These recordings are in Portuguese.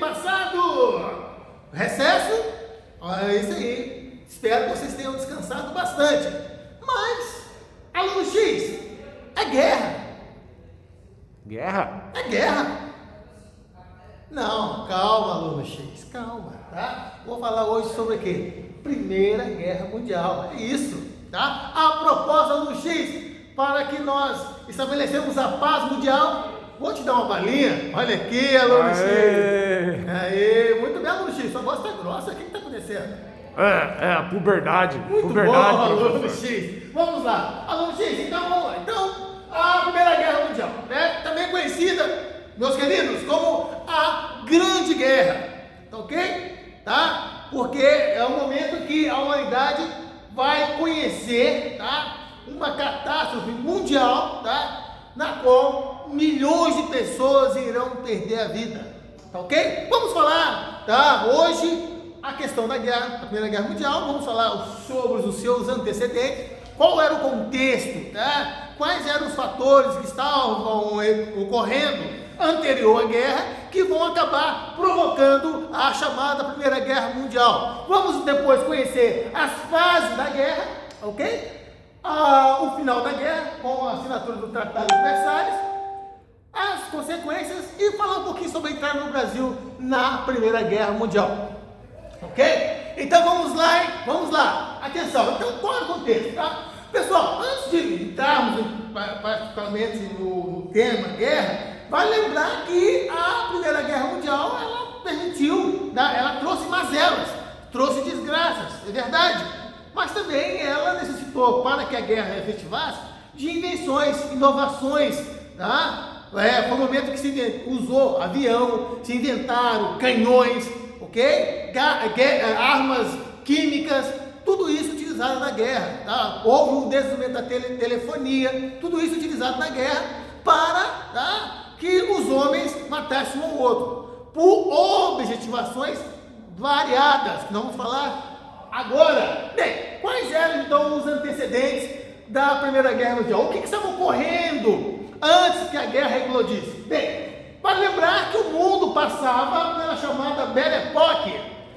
passado? Recesso? É isso aí. Espero que vocês tenham descansado bastante. Mas, aluno X, é guerra. Guerra? É guerra. Não, calma, aluno X, calma, tá? Vou falar hoje sobre o quê? Primeira Guerra Mundial, é isso, tá? A proposta, aluno X, para que nós estabelecemos a paz mundial, vou te dar uma balinha. Olha aqui, aluno X. Aê, muito bem, aluno X, sua voz está grossa, o que está acontecendo? É a puberdade. Muito puberdade, bom, aluno professor. X. Vamos lá, aluno X, então vamos lá. Então, a Primeira Guerra Mundial, né? Também conhecida, meus queridos, como a Grande Guerra, tá ok? Tá? Porque é o momento que a humanidade vai conhecer, tá? Uma catástrofe mundial, tá? Na qual milhões de pessoas irão perder a vida, tá ok? Vamos falar, tá? Hoje, a questão da guerra, da Primeira Guerra Mundial, vamos falar sobre os seus antecedentes, qual era o contexto, tá? Quais eram os fatores que estavam ocorrendo anterior à guerra, que vão acabar provocando a chamada Primeira Guerra Mundial. Vamos depois conhecer as fases da guerra, ok? O final da guerra, com a assinatura do Tratado de Versalhes, as consequências e falar um pouquinho sobre a entrada no Brasil na Primeira Guerra Mundial, ok? Então vamos lá, hein? Vamos lá, atenção, então qual é o contexto, tá? Pessoal, antes de entrarmos particularmente no tema guerra, vale lembrar que a Primeira Guerra Mundial, ela permitiu, ela trouxe mazelas, trouxe desgraças, é verdade, mas também ela necessitou, para que a guerra efetivasse, de invenções, inovações, tá? Foi o momento que se usou avião, se inventaram canhões, ok? Armas químicas, tudo isso utilizado na guerra, tá? Houve o desenvolvimento da telefonia, tudo isso utilizado na guerra para, tá, que os homens matassem um ao outro, por objetivações variadas, que nós vamos falar agora. Bem, quais eram então os antecedentes da Primeira Guerra Mundial? O que estava ocorrendo antes que a guerra eclodisse? Bem, para lembrar que o mundo passava pela chamada Belle Époque.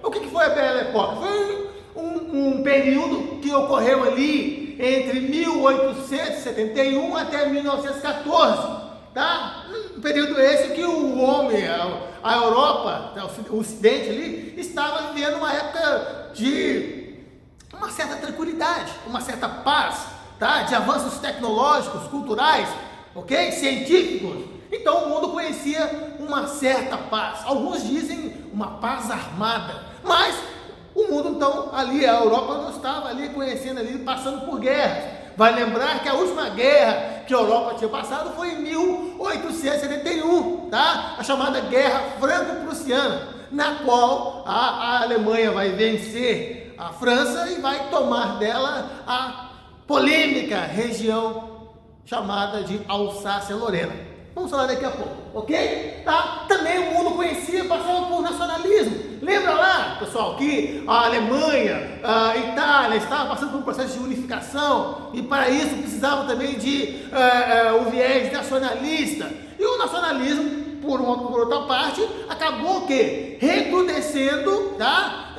O que foi a Belle Époque? Foi um período que ocorreu ali entre 1871 até 1914, tá? Um período esse que o homem, a Europa, o Ocidente ali, estava vivendo uma época de uma certa tranquilidade, uma certa paz, tá? De avanços tecnológicos, culturais, ok? Científicos. Então o mundo conhecia uma certa paz. Alguns dizem uma paz armada, mas o mundo então ali, a Europa não estava ali conhecendo ali, passando por guerras. Vai lembrar que a última guerra que a Europa tinha passado foi em 1871, tá? A chamada Guerra Franco-Prussiana, na qual a Alemanha vai vencer a França e vai tomar dela a polêmica região chamada de Alsácia-Lorena. Vamos falar daqui a pouco, ok? Tá? Também o mundo conhecia, passava por nacionalismo. Lembra lá, pessoal, que a Alemanha, a Itália estavam passando por um processo de unificação e para isso precisavam também de o viés nacionalista. E o nacionalismo, por outra parte, acabou o quê? Recrudescendo, tá?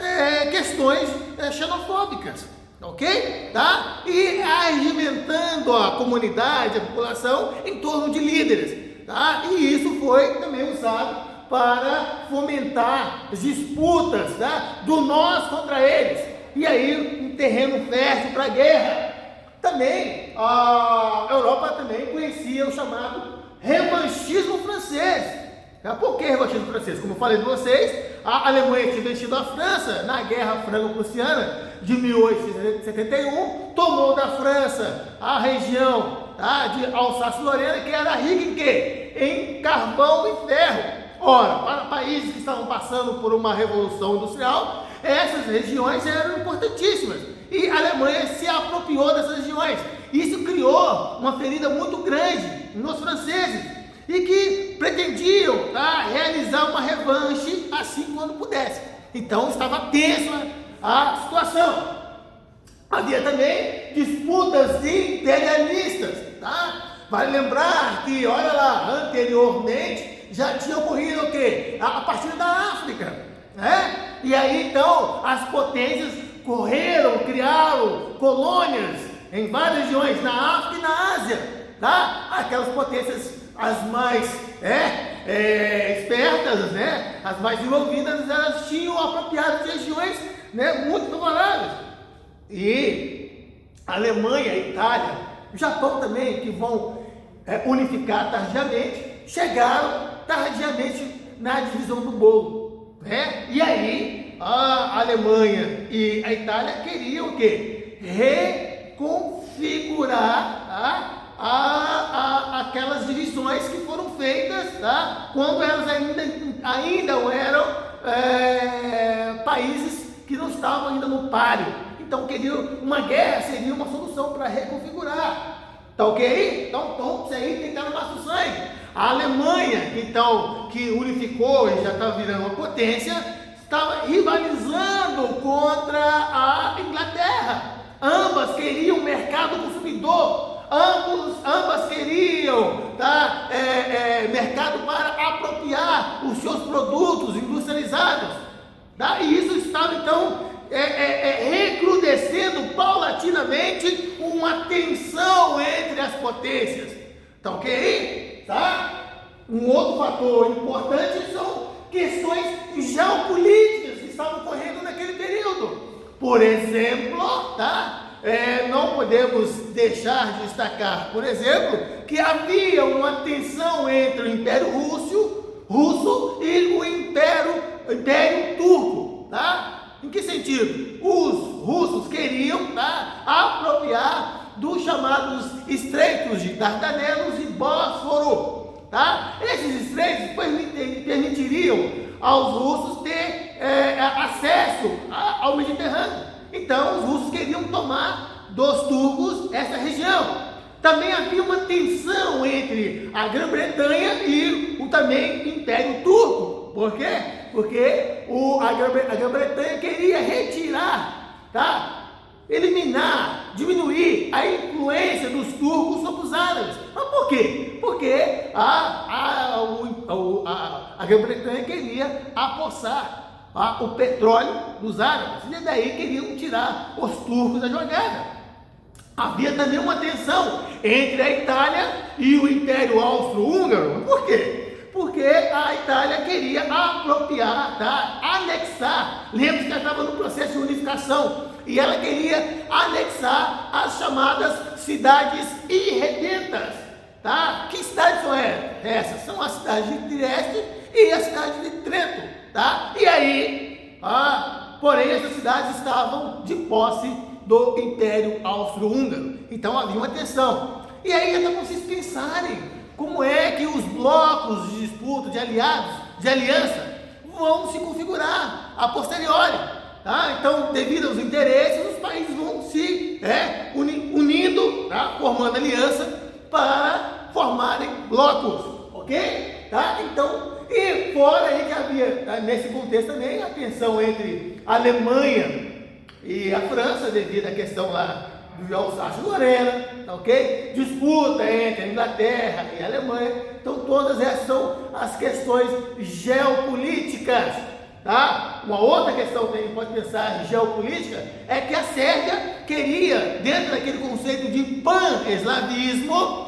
Questões xenofóbicas. Ok? Tá? E arregimentando a comunidade, a população em torno de líderes, tá? E isso foi também usado para fomentar as disputas, tá? Do nós contra eles, e aí um terreno fértil para a guerra. Também a Europa também conhecia o chamado revanchismo francês. Por que revanchismo francês? Como eu falei de vocês, a Alemanha tinha vencido a França na Guerra Franco-Prussiana de 1871, tomou da França a região, tá, de Alsácia-Lorena, que era rica em quê? Em carvão e ferro. Ora, para países que estavam passando por uma revolução industrial, essas regiões eram importantíssimas. E a Alemanha se apropriou dessas regiões. Isso criou uma ferida muito grande nos franceses, e que pretendiam, tá, realizar uma revanche assim quando pudesse. Então estava tensa a situação. Havia também disputas imperialistas, tá? Vale lembrar que, olha lá, anteriormente já tinha ocorrido o quê? A partir da África, né? E aí então as potências correram, criaram colônias em várias regiões, na África e na Ásia, tá? Aquelas potências as mais espertas, né? As mais desenvolvidas, elas tinham apropriado de regiões, né, muito favoráveis. E a Alemanha, a Itália, o Japão também, que vão unificar tardiamente, chegaram tardiamente na divisão do bolo, né? E aí a Alemanha e a Itália queriam o quê? Reconfigurar aquelas divisões que foram feitas, tá? Quando elas ainda eram países que não estavam ainda no páreo. Então queriam uma guerra, seria uma solução para reconfigurar. Tá ok? Então isso aí tem que estar no nosso sangue. A Alemanha, então, que unificou e já estava virando uma potência, estava rivalizando contra a Inglaterra. Ambas queriam mercado consumidor, ambas queriam, tá, mercado para apropriar os seus produtos industrializados, tá? E isso estava então recrudescendo paulatinamente uma tensão entre as potências, tá ok? Tá? Um outro fator importante são questões geopolíticas que estavam ocorrendo naquele período. Por exemplo, tá? Não podemos deixar de destacar, por exemplo, que havia uma tensão entre o Império Russo e o Império Turco, tá? Em que sentido? Os russos queriam, tá, apropriar dos chamados estreitos de Dardanelos e Bósforo, tá? Esses estreitos permitiriam aos russos ter acesso ao Mediterrâneo. Então os russos queriam tomar dos turcos essa região. Também havia uma tensão entre a Grã-Bretanha e o também Império Turco. Por quê? Porque a Grã-Bretanha queria retirar, tá? Eliminar, diminuir a influência dos turcos sobre os árabes. Mas por quê? Porque a Grã-Bretanha queria apossar o petróleo dos árabes, e daí queriam tirar os turcos da jogada. Havia também uma tensão entre a Itália e o Império Austro-Húngaro. Por quê? Porque a Itália queria apropriar, tá? Anexar. Lembra que ela estava no processo de unificação e ela queria anexar as chamadas cidades irredentas, tá? Que cidades são essas? São a cidade de Trieste e a cidade de Trento, tá? E aí, porém, essas cidades estavam de posse do Império Austro-Húngaro. Então havia uma tensão. E aí então vocês pensarem como é que os blocos de disputa, de aliança, vão se configurar a posteriori, tá? Então, devido aos interesses, os países vão se unindo, tá? Formando aliança para formarem blocos, ok? Tá? Então, e fora aí que havia, tá, nesse contexto também, a tensão entre a Alemanha e a França, devido à questão lá do Alsácia-Lorena, tá ok? Disputa entre a Inglaterra e a Alemanha. Então todas essas são as questões geopolíticas, tá? Uma outra questão que a gente pode pensar geopolítica é que a Sérvia queria, dentro daquele conceito de pan-eslavismo,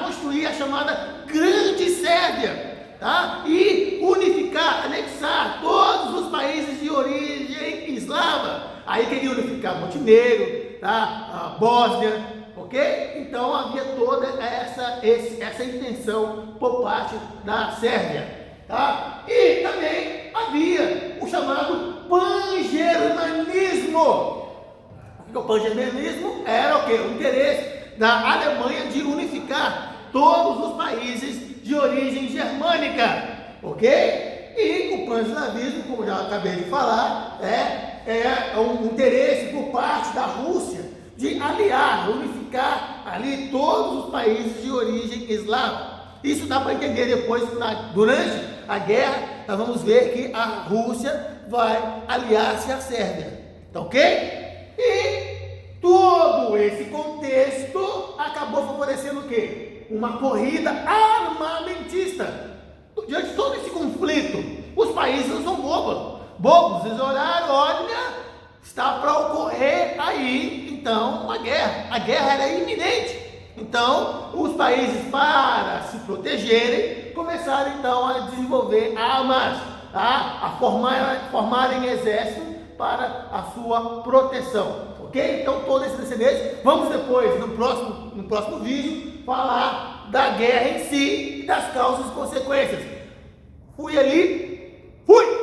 construir a chamada Grande Sérvia, tá? E unificar, anexar todos os países de origem eslava. Aí queria unificar Montenegro, tá? A Bósnia, ok? Então havia toda essa intenção por parte da Sérvia, tá? E também havia o chamado pan-germanismo. O pan-germanismo era o quê? O interesse da Alemanha de unificar todos os países de origem germânica, ok? E o pan-eslavismo, como já acabei de falar, é um interesse por parte da Rússia de unificar ali todos os países de origem eslava. Isso dá para entender depois, durante a guerra, nós vamos ver que a Rússia vai aliar-se à Sérvia, tá ok? E todo esse contexto acabou favorecendo o quê? Uma corrida armamentista, diante de todo esse conflito, os países não são bobos, eles olharam, olha, está para ocorrer aí, então, uma guerra. A guerra era iminente. Então, os países, para se protegerem, começaram então a desenvolver armas, tá? A formarem exército para a sua proteção, ok? Então, todo esse precedente, vamos depois, no próximo vídeo, falar da guerra em si e das causas e consequências. Fui ali, fui!